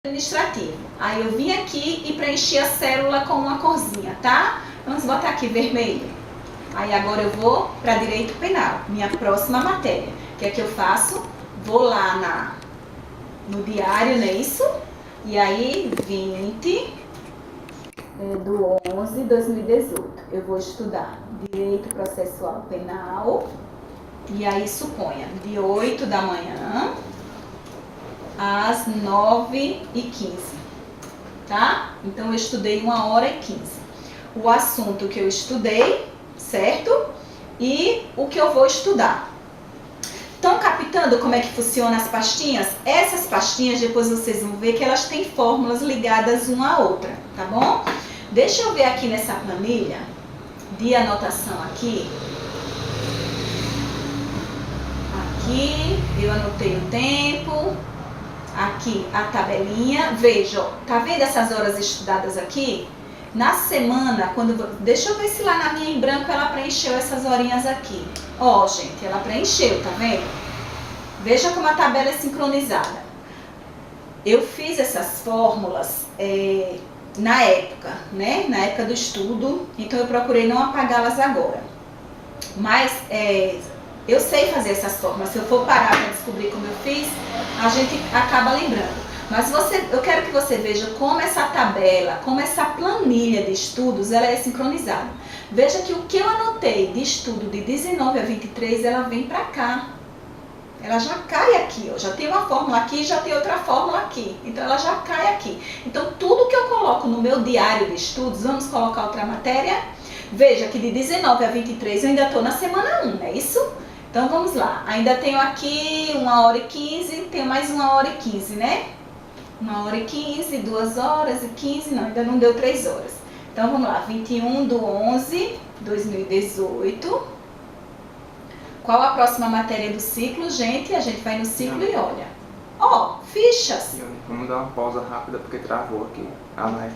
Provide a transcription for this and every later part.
administrativo. Aí eu vim aqui e preenchi a célula com uma corzinha, tá? Vamos botar aqui vermelho. Aí agora eu vou para direito penal, minha próxima matéria. O que é que eu faço? Vou lá no diário, não é isso? E aí, 20 do 11 de 2018. Eu vou estudar direito processual penal. E aí, suponha, de 8 da manhã às 9h15, tá? Então, eu estudei 1h15. O assunto que eu estudei, certo? E o que eu vou estudar. Estão captando como é que funcionam as pastinhas? Essas pastinhas, depois vocês vão ver que elas têm fórmulas ligadas uma à outra, tá bom? Deixa eu ver aqui nessa planilha de anotação aqui. Aqui eu anotei o tempo. Aqui a tabelinha. Veja, ó, tá vendo essas horas estudadas aqui? Na semana, deixa eu ver se lá na minha em branco ela preencheu essas horinhas aqui. Ó, gente, ela preencheu, tá vendo? Veja como a tabela é sincronizada. Eu fiz essas fórmulas na época, né? Na época do estudo, então eu procurei não apagá-las agora. Mas eu sei fazer essas fórmulas. Se eu for parar para descobrir como eu fiz, a gente acaba lembrando. Mas eu quero que você veja como essa tabela, como essa planilha de estudos, ela é sincronizada. Veja que o que eu anotei de estudo de 19 a 23, ela vem para cá. Ela já cai aqui, ó. Já tem uma fórmula aqui, já tem outra fórmula aqui. Então, ela já cai aqui. Então, tudo que eu coloco no meu diário de estudos, vamos colocar outra matéria. Veja que de 19 a 23 eu ainda estou na semana 1, não é isso? Então, vamos lá. Ainda tenho aqui 1h15, tenho mais 1h15, né? 1h15, 2h15, não, ainda não deu 3 horas. Então, vamos lá, 21 do 11 de 2018. Qual a próxima matéria do ciclo, gente? A gente vai no ciclo e olha. Ó, fichas. Vamos dar uma pausa rápida porque travou aqui a live.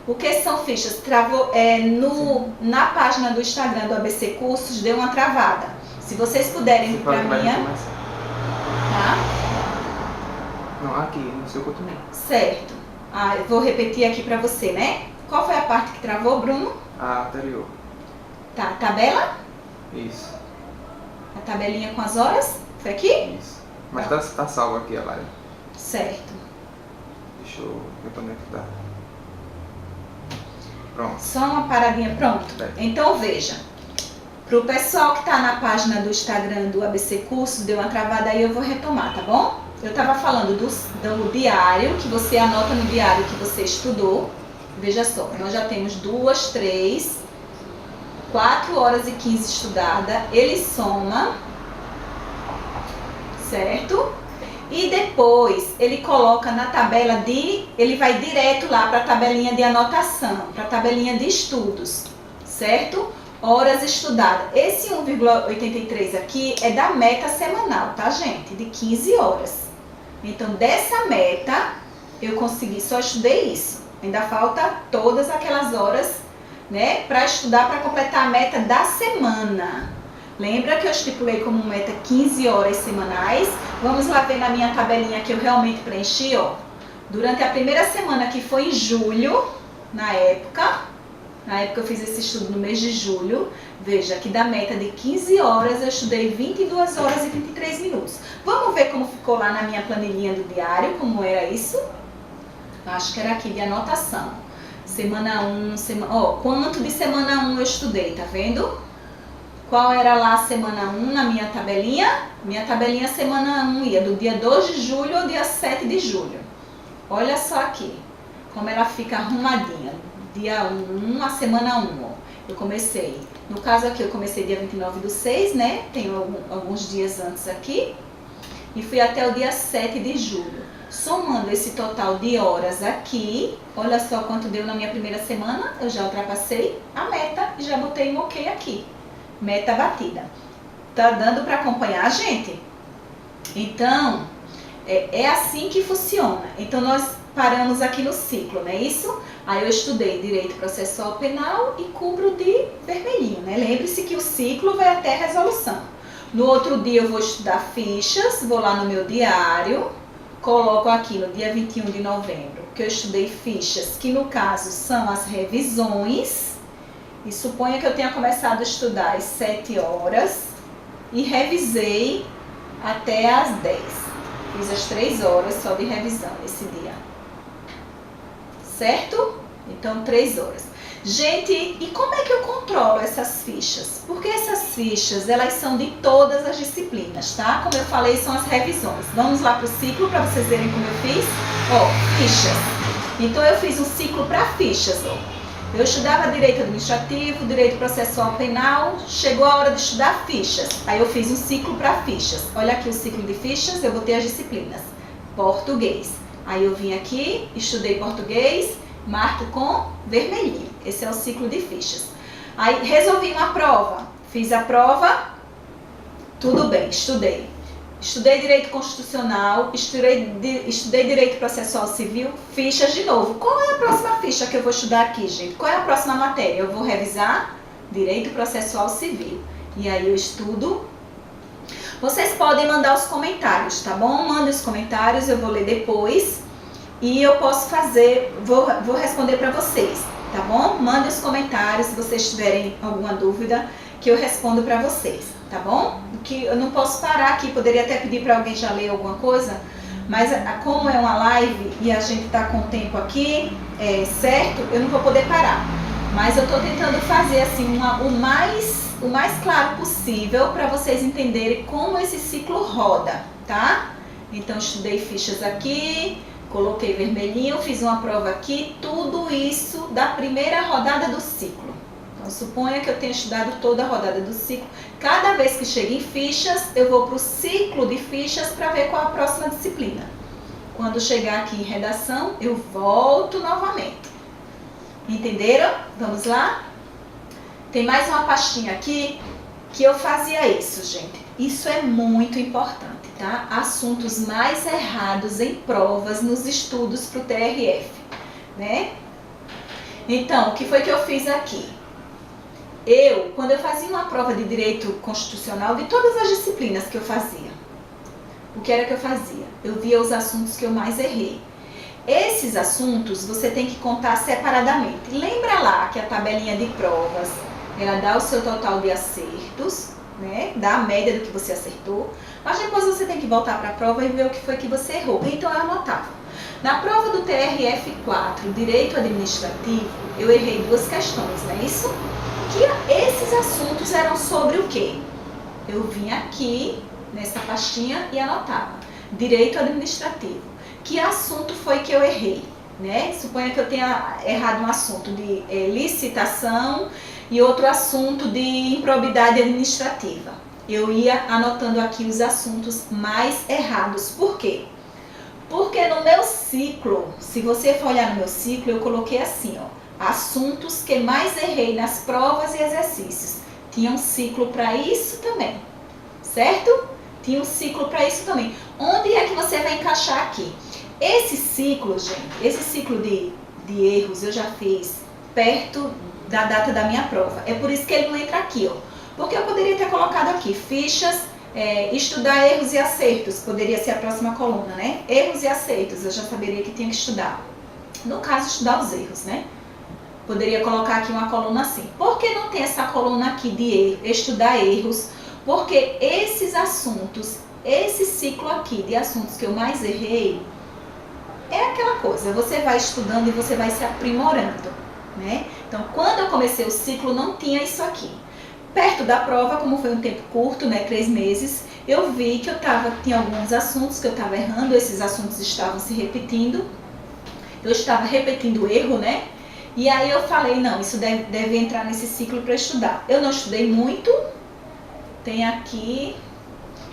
O que são fichas? Travou, na página do Instagram do ABC Cursos, deu uma travada. Se vocês puderem ir para minha... Tá? Não, aqui, no seu também. Certo. Eu vou repetir aqui para você, né? Qual foi a parte que travou, Bruno? A anterior. Tá, tabela? Isso. A tabelinha com as horas? Foi aqui? Isso. Mas tá salvo aqui a live. Certo. Deixa eu reconectar. Pronto. Só uma paradinha, pronto. Então veja. Para o pessoal que está na página do Instagram do ABC Cursos, deu uma travada aí, eu vou retomar, tá bom? Eu estava falando do diário, que você anota no diário que você estudou. Veja só, nós já temos 2, 3, 4h15 estudada. Ele soma, certo? E depois ele coloca na tabela ele vai direto lá para a tabelinha de anotação, para a tabelinha de estudos, certo? Horas estudadas. Esse 1,83 aqui é da meta semanal, tá, gente? De 15 horas. Então, dessa meta, eu consegui, só estudei isso. Ainda falta todas aquelas horas, né, para estudar, para completar a meta da semana. Lembra que eu estipulei como meta 15 horas semanais? Vamos lá ver na minha tabelinha que eu realmente preenchi, ó. Durante a primeira semana, que foi em julho, na época eu fiz esse estudo no mês de julho, veja que da meta de 15 horas eu estudei 22 horas e 23 minutos. Vamos ver como ficou lá na minha planilhinha do diário, como era isso? Acho que era aqui de anotação. Semana 1, quanto de semana 1 eu estudei, tá vendo? Qual era lá a semana 1 na minha tabelinha? Minha tabelinha semana 1 ia do dia 2 de julho ao dia 7 de julho. Olha só aqui, como ela fica arrumadinha. Dia 1, a semana 1, ó. Eu comecei, no caso aqui eu comecei dia 29 do 6, né? Tenho alguns dias antes aqui. E fui até o dia 7 de julho. Somando esse total de horas aqui, olha só quanto deu na minha primeira semana. Eu já ultrapassei a meta e já botei um ok aqui. Meta batida. Tá dando para acompanhar, gente? Então, é assim que funciona. Então, nós paramos aqui no ciclo, não é isso? Aí eu estudei Direito Processual Penal e cubro de vermelhinho, né? Lembre-se que o ciclo vai até a resolução. No outro dia eu vou estudar fichas, vou lá no meu diário, coloco aqui no dia 21 de novembro, que eu estudei fichas, que no caso são as revisões, e suponha que eu tenha começado a estudar às 7 horas e revisei até às 10. Fiz as 3 horas só de revisão esse dia. Certo? Então, 3 horas. Gente, e como é que eu controlo essas fichas? Porque essas fichas, elas são de todas as disciplinas, tá? Como eu falei, são as revisões. Vamos lá para o ciclo para vocês verem como eu fiz. Ó, fichas. Então, eu fiz um ciclo para fichas, ó. Eu estudava Direito Administrativo, Direito Processual Penal, chegou a hora de estudar fichas. Aí eu fiz um ciclo para fichas. Olha aqui o ciclo de fichas, eu botei as disciplinas. Português. Aí eu vim aqui, estudei português, marco com vermelhinho. Esse é o ciclo de fichas. Aí resolvi uma prova. Fiz a prova, tudo bem, estudei. Estudei Direito Constitucional, estudei Direito Processual Civil, fichas de novo. Qual é a próxima ficha que eu vou estudar aqui, gente? Qual é a próxima matéria? Eu vou revisar Direito Processual Civil. E aí eu estudo. Vocês podem mandar os comentários, tá bom? Mandem os comentários, eu vou ler depois. E eu posso fazer, vou responder para vocês, tá bom? Mandem os comentários se vocês tiverem alguma dúvida, que eu respondo para vocês, tá bom? Que eu não posso parar aqui, poderia até pedir para alguém já ler alguma coisa, mas como é uma live e a gente tá com o tempo aqui, certo? Eu não vou poder parar. Mas eu tô tentando fazer assim o mais claro possível para vocês entenderem como esse ciclo roda, tá? Então estudei fichas aqui, coloquei vermelhinho, fiz uma prova aqui, tudo isso da primeira rodada do ciclo. Então, suponha que eu tenha estudado toda a rodada do ciclo. Cada vez que chega em fichas, eu vou para o ciclo de fichas para ver qual a próxima disciplina. Quando chegar aqui em redação, eu volto novamente. Entenderam? Vamos lá? Tem mais uma pastinha aqui que eu fazia isso, gente. Isso é muito importante, tá? Assuntos mais errados em provas nos estudos para o TRF, né? Então, o que foi que eu fiz aqui? Quando eu fazia uma prova de Direito Constitucional, de todas as disciplinas que eu fazia, o que era que eu fazia? Eu via os assuntos que eu mais errei. Esses assuntos você tem que contar separadamente. Lembra lá que a tabelinha de provas, ela dá o seu total de acertos, né? Dá a média do que você acertou, mas depois você tem que voltar para a prova e ver o que foi que você errou. Então eu anotava. Na prova do TRF4, Direito Administrativo, eu errei 2 questões, não é isso? Que esses assuntos eram sobre o quê? Eu vinha aqui nessa pastinha e anotava. Direito Administrativo. Que assunto foi que eu errei? Né? Suponha que eu tenha errado um assunto de licitação e outro assunto de improbidade administrativa. Eu ia anotando aqui os assuntos mais errados. Por quê? Porque no meu ciclo, se você for olhar no meu ciclo, eu coloquei assim, ó, assuntos que mais errei nas provas e exercícios. Tinha um ciclo para isso também, certo? Tinha um ciclo para isso também. Onde é que você vai encaixar aqui? Esse ciclo, gente, esse ciclo de erros eu já fiz perto da data da minha prova. É por isso que ele não entra aqui, ó. Porque eu poderia ter colocado aqui fichas, estudar erros e acertos, poderia ser a próxima coluna, né? Erros e acertos, eu já saberia que tinha que estudar. No caso, estudar os erros, né? Poderia colocar aqui uma coluna assim. Por que não tem essa coluna aqui de estudar erros? Porque esses assuntos, esse ciclo aqui de assuntos que eu mais errei, é aquela coisa, você vai estudando e você vai se aprimorando, né? Então, quando eu comecei o ciclo, não tinha isso aqui. Perto da prova, como foi um tempo curto, né, 3 meses, eu vi que tinha alguns assuntos que eu estava errando, esses assuntos estavam se repetindo, eu estava repetindo o erro, né? E aí eu falei, não, isso deve entrar nesse ciclo para estudar. Eu não estudei muito, tem aqui,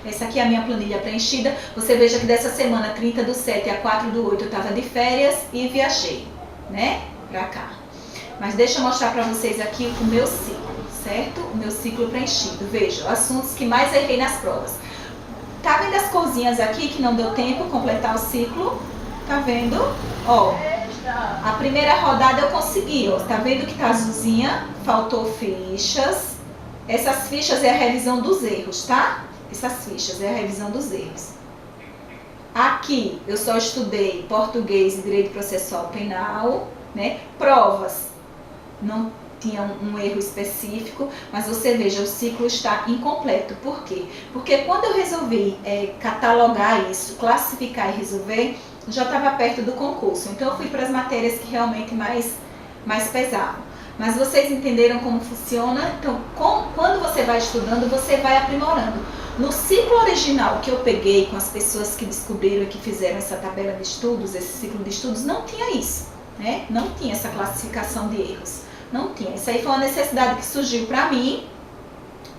essa aqui é a minha planilha preenchida. Você veja que dessa semana, 30/7 a 4/8, eu estava de férias e viajei, né, pra cá. Mas deixa eu mostrar para vocês aqui o meu ciclo, certo? O meu ciclo preenchido. Veja, assuntos que mais errei nas provas. Tá vendo as corzinhas aqui que não deu tempo completar o ciclo? Tá vendo? Ó, a primeira rodada eu consegui, ó. Tá vendo que tá azulzinha? Faltou fichas. Essas fichas é a revisão dos erros, tá? Essas fichas é a revisão dos erros. Aqui eu só estudei português e direito processual penal, né? Provas, não tinha um erro específico, mas você veja, o ciclo está incompleto. Por quê? Porque quando eu resolvi catalogar isso, classificar e resolver, já estava perto do concurso. Então eu fui para as matérias que realmente mais pesavam. Mas vocês entenderam como funciona? Então, quando você vai estudando, você vai aprimorando. No ciclo original que eu peguei com as pessoas que descobriram e que fizeram essa tabela de estudos, esse ciclo de estudos, não tinha isso, né? Não tinha essa classificação de erros. Não tinha. Isso aí foi uma necessidade que surgiu para mim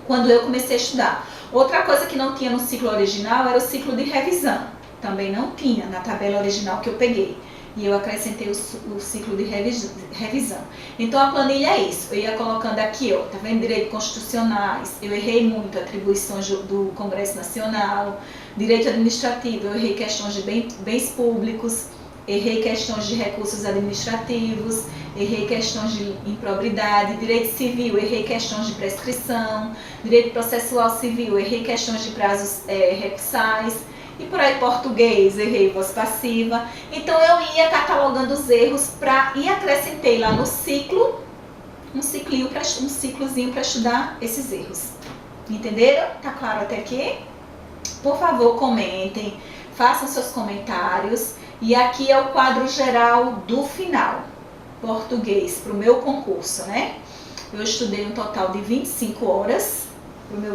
quando eu comecei a estudar. Outra coisa que não tinha no ciclo original era o ciclo de revisão. Também não tinha na tabela original que eu peguei. E eu acrescentei o ciclo de revisão. Então a planilha é isso. Eu ia colocando aqui, ó, tá vendo? Direito constitucionais. Eu errei muito atribuições do Congresso Nacional. Direito administrativo, eu errei questões de bens públicos. Errei questões de recursos administrativos, errei questões de improbidade, direito civil, errei questões de prescrição, direito processual civil, errei questões de prazos recursais, e por aí português, errei voz passiva. Então eu ia catalogando os erros e acrescentei lá no ciclo, um ciclozinho para estudar esses erros. Entenderam? Tá claro até aqui? Por favor, comentem, façam seus comentários. E aqui é o quadro geral do final, português, para o meu concurso, né? Eu estudei um total de 25 horas,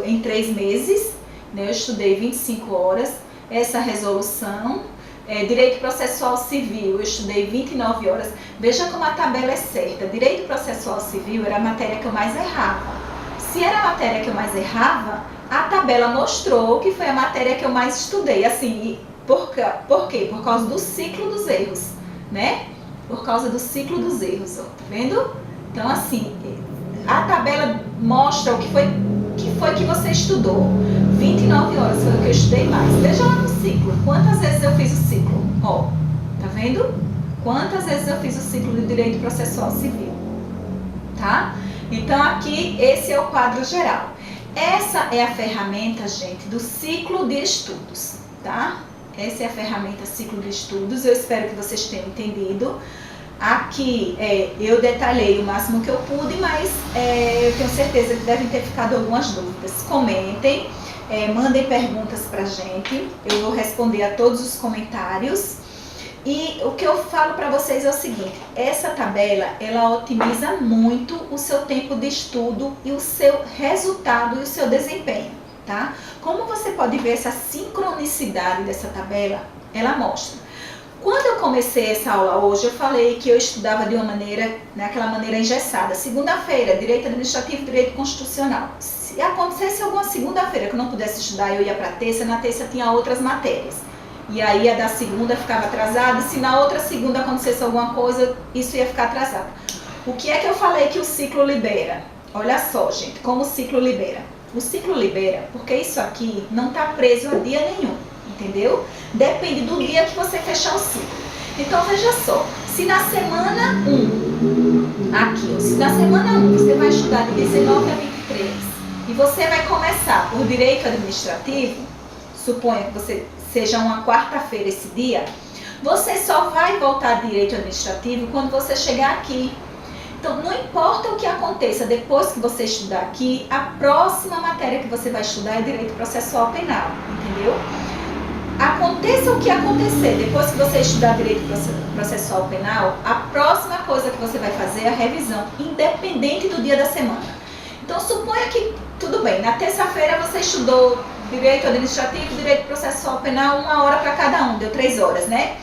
em 3 meses, né? Eu estudei 25 horas, essa resolução, direito processual civil, eu estudei 29 horas. Veja como a tabela é certa, direito processual civil era a matéria que eu mais errava. Se era a matéria que eu mais errava, a tabela mostrou que foi a matéria que eu mais estudei, assim. Por quê? Por causa do ciclo dos erros, né? Por causa do ciclo dos erros, ó, tá vendo? Então, assim, a tabela mostra o que foi que você estudou. 29 horas foi o que eu estudei mais. Veja lá no ciclo, quantas vezes eu fiz o ciclo? Ó, tá vendo? Quantas vezes eu fiz o ciclo de direito processual civil, tá? Então, aqui, esse é o quadro geral. Essa é a ferramenta, gente, do ciclo de estudos, tá? Essa é a ferramenta ciclo de estudos, eu espero que vocês tenham entendido. Aqui eu detalhei o máximo que eu pude, mas eu tenho certeza que devem ter ficado algumas dúvidas. Comentem, mandem perguntas pra gente, eu vou responder a todos os comentários. E o que eu falo para vocês é o seguinte, essa tabela, ela otimiza muito o seu tempo de estudo e o seu resultado e o seu desempenho. Tá? Como você pode ver essa sincronicidade dessa tabela, ela mostra. Quando eu comecei essa aula hoje, eu falei que eu estudava de uma maneira, naquela maneira engessada. Segunda-feira, direito administrativo, direito constitucional. Se acontecesse alguma segunda-feira que eu não pudesse estudar, eu ia para terça, na terça tinha outras matérias. E aí a da segunda ficava atrasada, e se na outra segunda acontecesse alguma coisa, isso ia ficar atrasado. O que é que eu falei que o ciclo libera? Olha só, gente, como o ciclo libera. O ciclo libera porque isso aqui não está preso a dia nenhum, entendeu? Depende do dia que você fechar o ciclo. Então, veja só, se na semana 1, aqui, se na semana 1 você vai estudar de 19 a 23 e você vai começar por direito administrativo, suponha que você seja uma quarta-feira esse dia, você só vai voltar a direito administrativo quando você chegar aqui. Então, não importa o que aconteça depois que você estudar aqui, a próxima matéria que você vai estudar é direito processual penal, entendeu? Aconteça o que acontecer depois que você estudar direito processual penal, a próxima coisa que você vai fazer é a revisão, independente do dia da semana. Então, suponha que, tudo bem, na terça-feira você estudou direito administrativo, direito processual penal, 1 hora para cada um, deu 3 horas, né?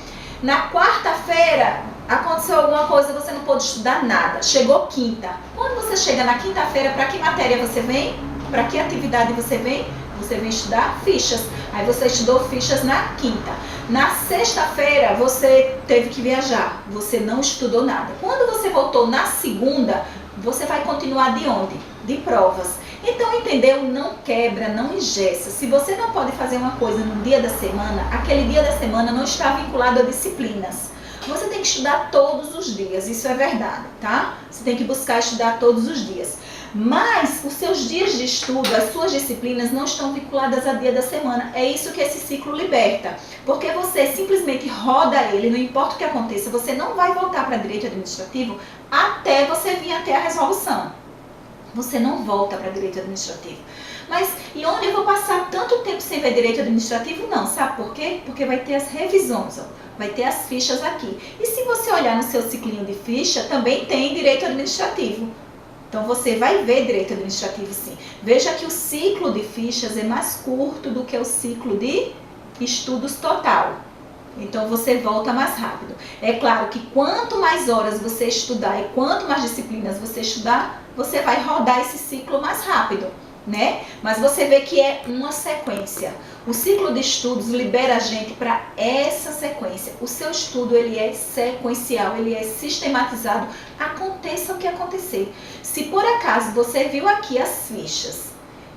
Na quarta-feira, aconteceu alguma coisa, você não pôde estudar nada. Chegou quinta. Quando você chega na quinta-feira, para que matéria você vem? Para que atividade você vem? Você vem estudar fichas. Aí você estudou fichas na quinta. Na sexta-feira, você teve que viajar. Você não estudou nada. Quando você voltou na segunda, você vai continuar de onde? De provas. Então, entendeu? Não quebra, não engessa. Se você não pode fazer uma coisa no dia da semana, aquele dia da semana não está vinculado a disciplinas. Você tem que estudar todos os dias, isso é verdade, tá? Você tem que buscar estudar todos os dias. Mas os seus dias de estudo, as suas disciplinas não estão vinculadas a dia da semana. É isso que esse ciclo liberta. Porque você simplesmente roda ele, não importa o que aconteça, você não vai voltar para direito administrativo até você vir até a resolução. Você não volta para direito administrativo. Mas e onde eu vou passar tanto tempo sem ver direito administrativo? Não, sabe por quê? Porque vai ter as revisões, ó, vai ter as fichas aqui. E se você olhar no seu ciclinho de ficha, também tem direito administrativo. Então você vai ver direito administrativo sim. Veja que o ciclo de fichas é mais curto do que o ciclo de estudos total. Então você volta mais rápido. É claro que quanto mais horas você estudar e quanto mais disciplinas você estudar, você vai rodar esse ciclo mais rápido, né? Mas você vê que é uma sequência. O ciclo de estudos libera a gente para essa sequência. O seu estudo ele é sequencial, ele é sistematizado. Aconteça o que acontecer. Se por acaso você viu aqui as fichas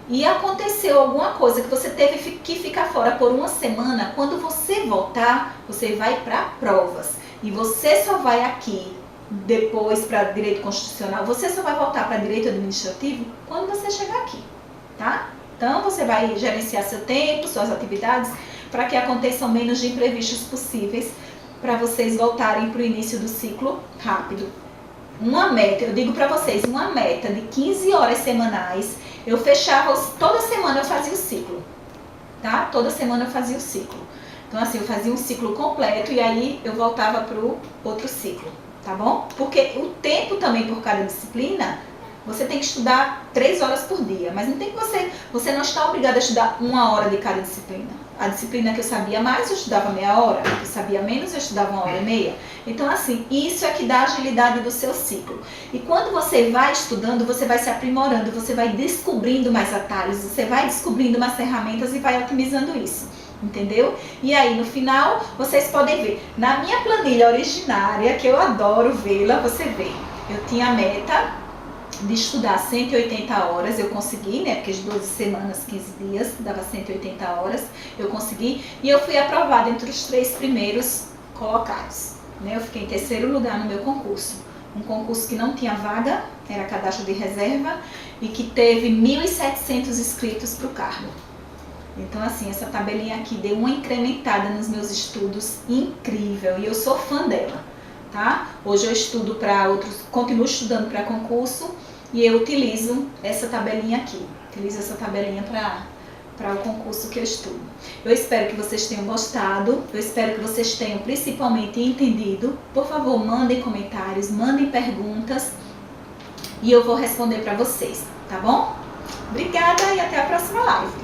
e aconteceu alguma coisa que você teve que ficar fora por uma semana, quando você voltar, você vai para provas. E você só vai aqui depois para direito constitucional, você só vai voltar para direito administrativo quando você chegar aqui, tá? Então você vai gerenciar seu tempo, suas atividades, para que aconteçam menos de imprevistos possíveis, para vocês voltarem para o início do ciclo rápido. Uma meta, eu digo para vocês, uma meta de 15 horas semanais, eu fechava, toda semana eu fazia o ciclo, tá? Toda semana eu fazia o ciclo. Então assim, eu fazia um ciclo completo e aí eu voltava para o outro ciclo, tá bom? Porque o tempo também por cada disciplina, você tem que estudar 3 horas por dia, mas não tem que você não está obrigado a estudar 1 hora de cada disciplina. A disciplina que eu sabia mais, eu estudava meia hora, a que eu sabia menos, eu estudava 1h30. Então assim, isso é que dá a agilidade do seu ciclo. E quando você vai estudando, você vai se aprimorando, você vai descobrindo mais atalhos, você vai descobrindo mais ferramentas e vai otimizando isso. Entendeu? E aí no final, vocês podem ver, na minha planilha originária, que eu adoro vê-la, você vê, eu tinha a meta de estudar 180 horas, eu consegui, né, porque de 12 semanas, 15 dias, dava 180 horas, eu consegui, e eu fui aprovada entre os 3 primeiros colocados, né, eu fiquei em 3º lugar no meu concurso, um concurso que não tinha vaga, era cadastro de reserva, e que teve 1.700 inscritos para o cargo. Então assim, essa tabelinha aqui deu uma incrementada nos meus estudos incrível, e eu sou fã dela. Tá? Hoje eu estudo para outros, continuo estudando para concurso e eu utilizo essa tabelinha aqui. Utilizo essa tabelinha para o concurso que eu estudo. Eu espero que vocês tenham gostado, eu espero que vocês tenham principalmente entendido. Por favor, mandem comentários, mandem perguntas e eu vou responder para vocês, tá bom? Obrigada e até a próxima live.